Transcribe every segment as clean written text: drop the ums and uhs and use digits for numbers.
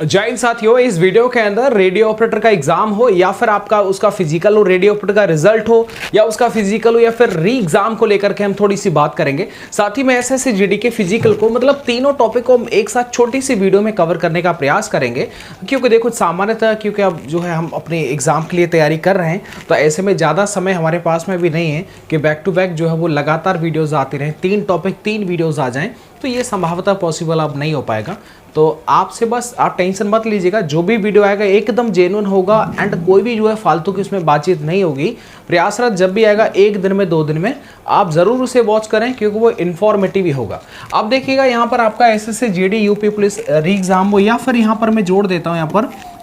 जय हिंद साथियों, इस वीडियो के अंदर रेडियो ऑपरेटर का एग्जाम हो या फिर आपका उसका फिजिकल हो, रेडियो ऑपरेटर का रिजल्ट हो या उसका फिजिकल हो या फिर री एग्जाम को लेकर के हम थोड़ी सी बात करेंगे। साथ ही में एसएससी जीडी के फिजिकल को मतलब तीनों टॉपिक को हम एक साथ छोटी सी वीडियो में कवर करने का प्रयास करेंगे, क्योंकि देखो सामान्यतः क्योंकि अब जो है हम अपने एग्जाम के लिए तैयारी कर रहे हैं, तो ऐसे में ज़्यादा समय हमारे पास में भी नहीं है कि बैक टू बैक जो है वो लगातार वीडियोज़ आती रहें, 3 टॉपिक 3 वीडियोज़ आ जाएँ, तो ये संभवतः पॉसिबल अब नहीं हो पाएगा। तो आपसे बस आप टेंशन मत लीजिएगा, जो भी वीडियो आएगा एकदम जेन्युइन होगा एंड कोई भी जो है फालतू की उसमें बातचीत नहीं होगी। प्रयासरत जब भी आएगा 1 दिन में 2 दिन में आप ज़रूर उसे वॉच करें, क्योंकि वो इन्फॉर्मेटिव ही होगा। अब देखिएगा यहाँ पर आपका एसएससी जीडी यूपी पुलिस री एग्ज़ाम हो या फिर यहाँ पर मैं जोड़ देता हूँ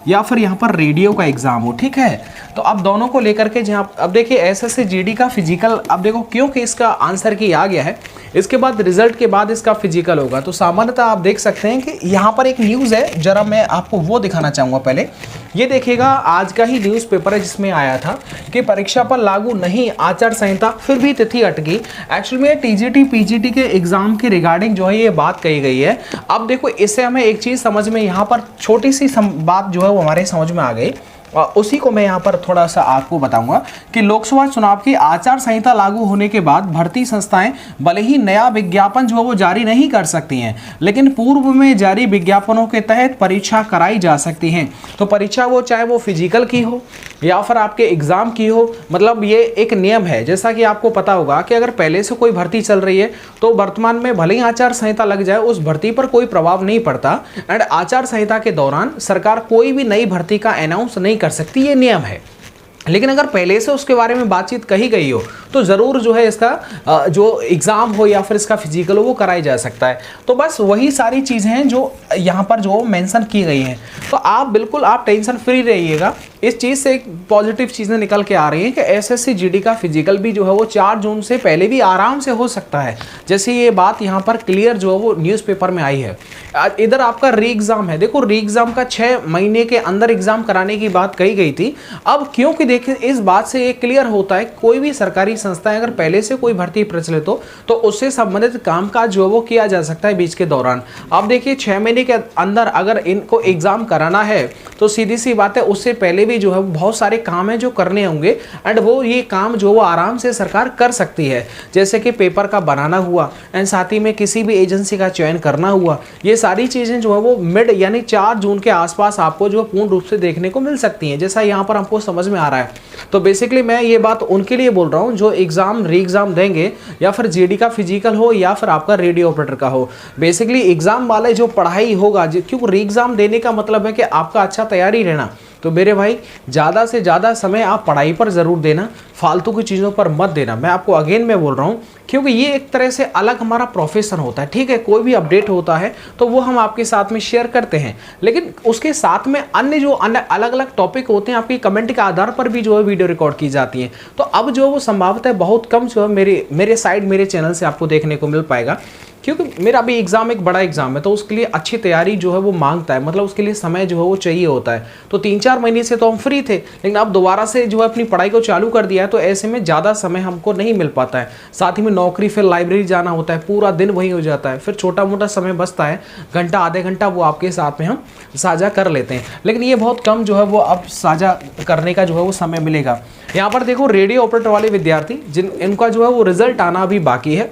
यहाँ पर रेडियो का एग्जाम हो, ठीक है। तो अब दोनों को लेकर के जहाँ अब देखिए एसएससी जीडी का फिजिकल, अब देखो क्योंकि इसका आंसर की आ गया है, इसके बाद रिजल्ट के बाद इसका फिजिकल होगा। तो सामान्यतः आप देख सकते हैं कि यहाँ पर एक न्यूज़ है, जरा मैं आपको वो दिखाना चाहूँगा। पहले ये देखिएगा, आज का ही न्यूज़पेपर है जिसमें आया था कि परीक्षा पर लागू नहीं आचार संहिता, फिर भी तिथि अटकी। एक्चुअली में टीजीटी पीजीटी के एग्जाम के रिगार्डिंग जो है ये बात कही गई है। अब देखो इससे हमें एक चीज़ समझ में, यहाँ पर छोटी सी बात जो है वो हमारे समझ में आ गई, और उसी को मैं यहाँ पर थोड़ा सा आपको बताऊंगा कि लोकसभा चुनाव की आचार संहिता लागू होने के बाद भर्ती संस्थाएं भले ही नया विज्ञापन जो है वो जारी नहीं कर सकती हैं, लेकिन पूर्व में जारी विज्ञापनों के तहत परीक्षा कराई जा सकती हैं। तो परीक्षा वो चाहे वो फिजिकल की हो या फिर आपके एग्जाम की हो, मतलब ये एक नियम है। जैसा कि आपको पता होगा कि अगर पहले से कोई भर्ती चल रही है तो वर्तमान में भले ही आचार संहिता लग जाए उस भर्ती पर कोई प्रभाव नहीं पड़ता, एंड आचार संहिता के दौरान सरकार कोई भी नई भर्ती का अनाउंस नहीं कर सकती, ये नियम है। लेकिन अगर पहले से उसके बारे में बातचीत कही गई हो तो ज़रूर जो है इसका जो एग्ज़ाम हो या फिर इसका फिजिकल हो वो कराई जा सकता है। तो बस वही सारी चीज़ें हैं जो यहाँ पर जो मेंशन की गई हैं। तो आप बिल्कुल आप टेंशन फ्री रहिएगा। इस चीज़ से एक पॉजिटिव चीज़ें निकल के आ रही हैं कि एसएससी जीडी का फिजिकल भी जो है वो 4 जून से पहले भी आराम से हो सकता है, जैसे ये बात यहाँ पर क्लियर जो है वो न्यूज़पेपर में आई है। इधर आपका री एग्ज़ाम है, देखो री एग्ज़ाम का 6 महीने के अंदर एग्ज़ाम कराने की बात कही गई थी। अब क्योंकि देखिए इस बात से ये क्लियर होता है कोई भी सरकारी संस्था अगर पहले से कोई भर्ती प्रचलित हो तो उससे संबंधित कामकाज जो वो किया जा सकता है बीच के दौरान। अब देखिए 6 महीने के अंदर अगर इनको एग्ज़ाम कराना है तो सीधी सी बात है उससे पहले भी जो है बहुत सारे काम हैं जो करने होंगे, एंड वो ये काम जो वो आराम से सरकार कर सकती है, जैसे कि पेपर का बनाना हुआ एंड साथ ही में किसी भी एजेंसी का चयन करना हुआ। ये सारी चीज़ें जो है वो मिड यानी 4 जून के आसपास आपको जो पूर्ण रूप से देखने को मिल सकती हैं, जैसा यहाँ पर हमको समझ में आ रहा है। तो बेसिकली मैं ये बात उनके लिए बोल रहा हूँ जो एग्ज़ाम री एग्ज़ाम देंगे, या फिर जीडी का फिजिकल हो या फिर आपका रेडियो ऑपरेटर का हो। बेसिकली एग्ज़ाम वाले जो पढ़ाई होगा, क्योंकि री एग्ज़ाम देने का मतलब है कि आपका अच्छा तैयारी रहना। तो मेरे भाई ज़्यादा से ज़्यादा समय आप पढ़ाई पर ज़रूर देना, फालतू की चीज़ों पर मत देना। मैं आपको अगेन मैं बोल रहा हूँ, क्योंकि ये एक तरह से अलग हमारा प्रोफेशन होता है, ठीक है। कोई भी अपडेट होता है तो वो हम आपके साथ में शेयर करते हैं, लेकिन उसके साथ में अन्य जो अलग अलग टॉपिक होते हैं आपकी कमेंट के आधार पर भी जो है वीडियो रिकॉर्ड की जाती है। तो अब जो वो संभावतः बहुत कम जो है मेरे चैनल से आपको देखने को मिल पाएगा, क्योंकि मेरा अभी एग्ज़ाम एक बड़ा एग्ज़ाम है, तो उसके लिए अच्छी तैयारी जो है वो मांगता है, मतलब उसके लिए समय जो है वो चाहिए होता है। तो 3-4 महीने से तो हम फ्री थे, लेकिन अब दोबारा से जो है अपनी पढ़ाई को चालू कर दिया है, तो ऐसे में ज़्यादा समय हमको नहीं मिल पाता है। साथ ही में नौकरी, फिर लाइब्रेरी जाना होता है, पूरा दिन वही हो जाता है, फिर छोटा मोटा समय बचता है, घंटा आधे घंटा वो आपके साथ में हम साझा कर लेते हैं, लेकिन ये बहुत कम जो है वो अब साझा करने का जो है वो समय मिलेगा। यहाँ पर देखो रेडियो ऑपरेटर वाले विद्यार्थी इनका जो है वो रिजल्ट आना अभी बाकी है,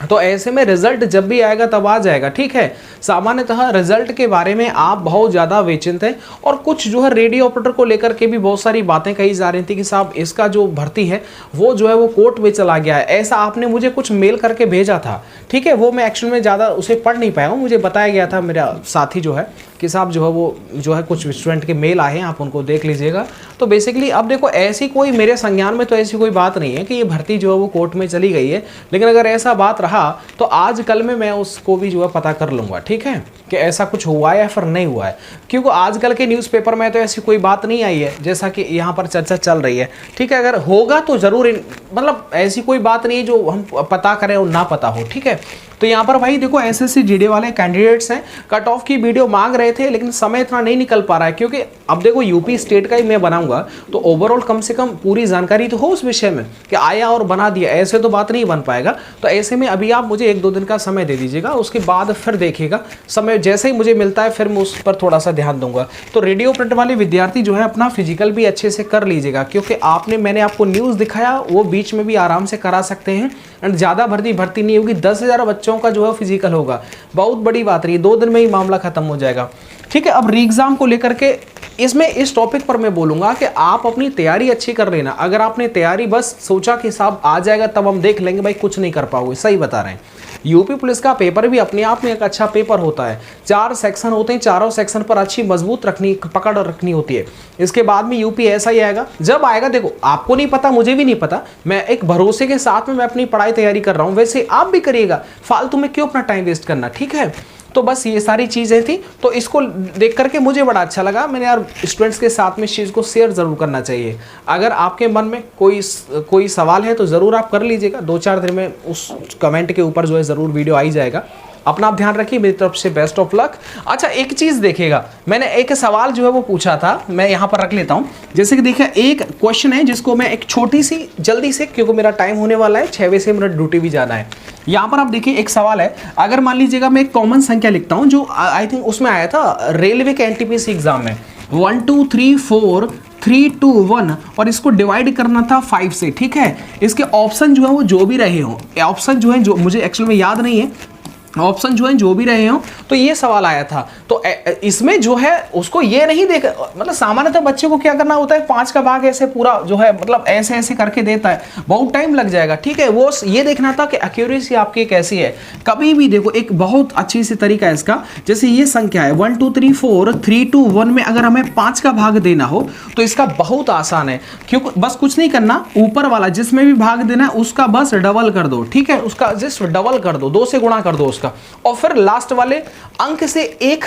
तो ऐसे में रिजल्ट जब भी आएगा तब आ जाएगा, ठीक है। सामान्यतः रिजल्ट के बारे में आप बहुत ज़्यादा बेचिंत हैं, और कुछ जो है रेडियो ऑपरेटर को लेकर के भी बहुत सारी बातें कही जा रही थी कि साहब इसका जो भर्ती है वो जो है वो कोर्ट में चला गया है, ऐसा आपने मुझे कुछ मेल करके भेजा था, ठीक है। वो मैं एक्चुअल में ज़्यादा उसे पढ़ नहीं पाया हूँ, मुझे बताया गया था मेरा साथी जो है कि साहब जो है वो जो है कुछ स्टूडेंट के मेल आए हैं, आप उनको देख लीजिएगा। तो बेसिकली अब देखो ऐसी कोई मेरे संज्ञान में तो ऐसी कोई बात नहीं है कि ये भर्ती जो है वो कोर्ट में चली गई है, लेकिन अगर ऐसा बात रहा तो आज कल में मैं उसको भी जो है पता कर लूँगा, ठीक है, कि ऐसा कुछ हुआ है या फिर नहीं हुआ है। क्योंकि आजकल के न्यूज़पेपर में तो ऐसी कोई बात नहीं आई है जैसा कि यहाँ पर चर्चा चल रही है, ठीक है। अगर होगा तो ज़रूर, मतलब ऐसी कोई बात नहीं है जो हम पता करें और ना पता हो, ठीक है। तो यहाँ पर भाई देखो एसएससी जीडी वाले कैंडिडेट्स हैं, कट ऑफ की वीडियो मांग रहे थे, लेकिन समय इतना नहीं निकल पा रहा है, क्योंकि अब देखो यूपी स्टेट का ही मैं बनाऊंगा तो ओवरऑल कम से कम पूरी जानकारी तो हो उस विषय में कि आया और बना दिया, ऐसे तो बात नहीं बन पाएगा। तो ऐसे में अभी आप मुझे 1-2 दिन का समय दे दीजिएगा, उसके बाद फिर देखिएगा समय है जैसे ही मुझे मिलता है फिर मैं उस पर थोड़ा सा ध्यान दूंगा। तो रेडियो ऑपरेटर वाले विद्यार्थी जो है अपना फिजिकल भी अच्छे से कर लीजिएगा, क्योंकि मैंने आपको न्यूज़ दिखाया वो बीच में भी आराम से करा सकते हैं एंड ज़्यादा भर्ती नहीं होगी। 10,000 बच्चों का जो है फिजिकल होगा, बहुत बड़ी बात रही, 2 दिन में ही मामला खत्म हो जाएगा। ठीक है, अब री एग्ज़ाम को लेकर के इसमें इस टॉपिक पर मैं बोलूँगा कि आप अपनी तैयारी अच्छी कर लेना। अगर आपने तैयारी बस सोचा कि साहब आ जाएगा तब हम देख लेंगे, भाई कुछ नहीं कर पाओगे, सही बता रहे हैं। यूपी पुलिस का पेपर भी अपने आप में एक अच्छा पेपर होता है। 4 सेक्शन होते हैं, चारों सेक्शन पर अच्छी मजबूत पकड़ रखनी होती है। इसके बाद में यूपी ऐसा ही आएगा, जब आएगा देखो आपको नहीं पता, मुझे भी नहीं पता, मैं एक भरोसे के साथ में मैं अपनी पढ़ाई तैयारी कर रहा हूँ, वैसे आप भी करिएगा, फालतू में क्यों अपना टाइम वेस्ट करना। ठीक है, तो बस ये सारी चीज़ें थी, तो इसको देख करके मुझे बड़ा अच्छा लगा। मैंने यार स्टूडेंट्स के साथ में इस चीज़ को शेयर ज़रूर करना चाहिए। अगर आपके मन में कोई सवाल है तो ज़रूर आप कर लीजिएगा, 2-4 दिन में उस कमेंट के ऊपर जो है ज़रूर वीडियो आ ही जाएगा। अपना आप ध्यान रखिए, मेरी तरफ से बेस्ट ऑफ लक। अच्छा, एक चीज़ देखिएगा, मैंने एक सवाल जो है वो पूछा था, मैं यहाँ पर रख लेता हूँ। जैसे कि देखिए एक क्वेश्चन है जिसको मैं एक छोटी सी जल्दी से, क्योंकि मेरा टाइम होने वाला है, 6 बजे से मेरा ड्यूटी भी जाना है। यहाँ पर आप देखिए एक सवाल है, अगर मान लीजिएगा मैं एक कॉमन संख्या लिखता हूँ जो आई थिंक उसमें आया था रेलवे के एनटीपीसी एग्जाम में, 1 2 3 4 3 2 1, और इसको डिवाइड करना था 5 से। ठीक है, इसके ऑप्शन जो है वो जो भी रहे हो, ऑप्शन जो है जो मुझे एक्चुअल में याद नहीं है, ऑप्शन जो है जो भी रहे हो, तो ये सवाल आया था। तो इसमें जो है उसको ये नहीं देख, मतलब सामान्यतः बच्चे को क्या करना होता है, 5 का भाग ऐसे पूरा जो है मतलब ऐसे ऐसे करके देता है, बहुत टाइम लग जाएगा। ठीक है, वो ये देखना था कि एक्यूरेसी आपकी कैसी है। कभी भी देखो एक बहुत अच्छी सी तरीका है इसका, जैसे ये संख्या है 1 2 3 4 3 2 1 में अगर हमें 5 का भाग देना हो तो इसका बहुत आसान है, क्योंकि बस कुछ नहीं करना, ऊपर वाला जिसमें भी भाग देना है उसका बस डबल कर दो। ठीक है, उसका जस्ट डबल कर दो, 2 से गुणा कर दो उसका, और फिर लास्ट वाले अंक से 1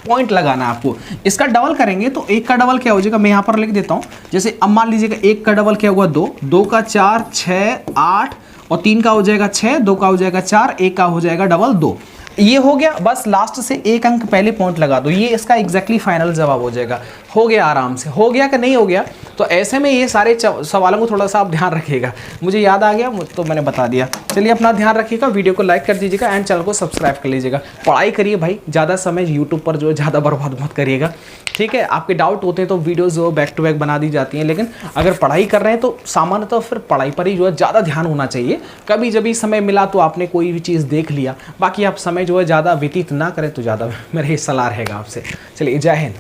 पॉइंट लगाना है आपको। इसका डबल करेंगे तो 1 का डबल क्या हो जाएगा, मैं यहां पर लिख देता हूं। जैसे अब मान लीजिएगा 1 का डबल क्या हुआ 2, 2 का 4 6 8, और 3 का हो जाएगा 6, 2 का हो जाएगा 4, 1 का हो जाएगा डबल 2। ये हो गया, बस लास्ट से 1 अंक पहले पॉइंट लगा दो, ये इसका एग्जैक्टली फाइनल जवाब हो जाएगा। हो गया, आराम से हो गया कि नहीं हो गया। तो ऐसे में ये सारे सवालों को थोड़ा सा आप ध्यान रखिएगा, मुझे याद आ गया तो मैंने बता दिया। चलिए अपना ध्यान रखिएगा, वीडियो को लाइक कर दीजिएगा एंड चैनल को सब्सक्राइब कर लीजिएगा। पढ़ाई करिए भाई, ज़्यादा समय यूट्यूब पर जो है ज़्यादा बर्बाद मत करिएगा। ठीक है, आपके डाउट होते हैं तो वीडियोज़ जो बैक टू बैक बना दी जाती हैं, लेकिन अगर पढ़ाई कर रहे हैं तो सामान्यतः फिर पढ़ाई पर ही जो है ज़्यादा ध्यान होना चाहिए। कभी जब भी समय मिला तो आपने कोई भी चीज़ देख लिया, बाकी आप समय जो है ज़्यादा व्यतीत ना करें तो ज़्यादा मेरी सलाह रहेगा आपसे। चलिए, जय हिंद।